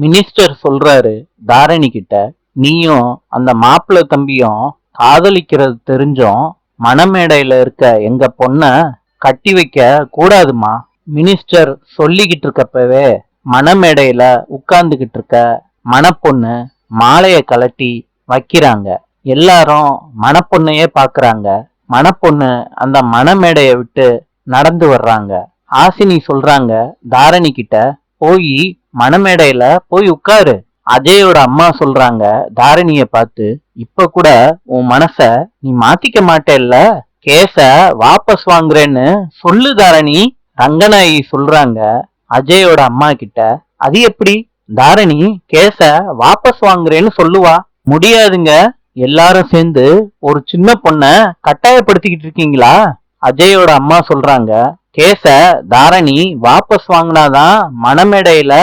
Minister சொல்றாரு தாரணி கிட்ட, நீயும் அந்த மாப்பிள்ளை தம்பியும் காதலிக்கிறது தெரிஞ்சும் மணமேடையில இருக்க எங்க பொண்ண கட்டி வைக்க கூடாதுமா. மினிஸ்டர் சொல்லிக்கிட்டு இருக்கப்பவே மணமேடையில உட்கார்ந்துகிட்டு இருக்க மணப்பொண்ணு மாலைய கலட்டி வைக்கிறாங்க. எல்லாரும் மணப்பொண்ணையே பாக்குறாங்க. மணப்பொண்ணு அந்த மணமேடைய விட்டு நடந்து வர்றாங்க. ஹாசினி சொல்றாங்க தாரணி கிட்ட, போய் மணமேடையில போய் உட்காரு. அஜயோட அம்மா சொல்றாங்க தாரணிய பார்த்து, இப்ப கூட உன் மனச நீ மாத்திக்க மாட்டேல்ல, கேஸ வாபஸ் வாங்குறேன்னு சொல்லு தாரணி. ரங்கநாயகி சொல்றாங்க அஜயோட அம்மா கிட்ட, அது எப்படி தாரணி கேஸ வாபஸ் வாங்குறேன்னு சொல்லுவா? முடியாதுங்க, எல்லாரும் சேர்ந்து ஒரு சின்ன பொண்ண கட்டாயப்படுத்திக்கிட்டு இருக்கீங்களா? அஜயோட அம்மா சொல்றாங்க, கேஸ தாரணி வாபஸ் வாங்கினாதான் மணமேடையில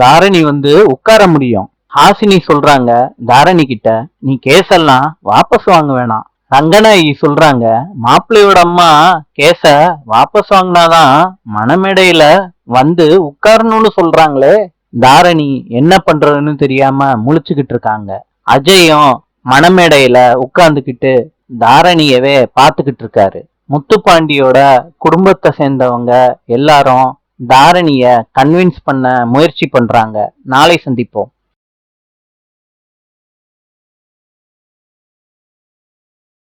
தாரணி வந்து உட்கார முடியும். ஹாசினி சொல்றாங்க தாரணி கிட்ட, நீ கேஸெல்லாம் வாபஸ் வாங்க வேணாம். ரங்கநாயகி சொல்றாங்க, மாப்பிள்ளையோட அம்மா கேஸ வாபஸ் வாங்கினாதான் மணமேடையில வந்து உட்காரணும்னு சொல்றாங்களே. தாரணி என்ன பண்றதுன்னு தெரியாம முழிச்சுக்கிட்டு இருக்காங்க. அஜயும் மணமேடையில உட்கார்ந்துகிட்டு தாரணியவே பாத்துக்கிட்டு இருக்காரு. முத்துப்பாண்டியோட குடும்பத்தை சேர்ந்தவங்க எல்லாரும் தாரணிய கன்வின்ஸ் பண்ண முயற்சி பண்றாங்க. நாளை சந்திப்போம்.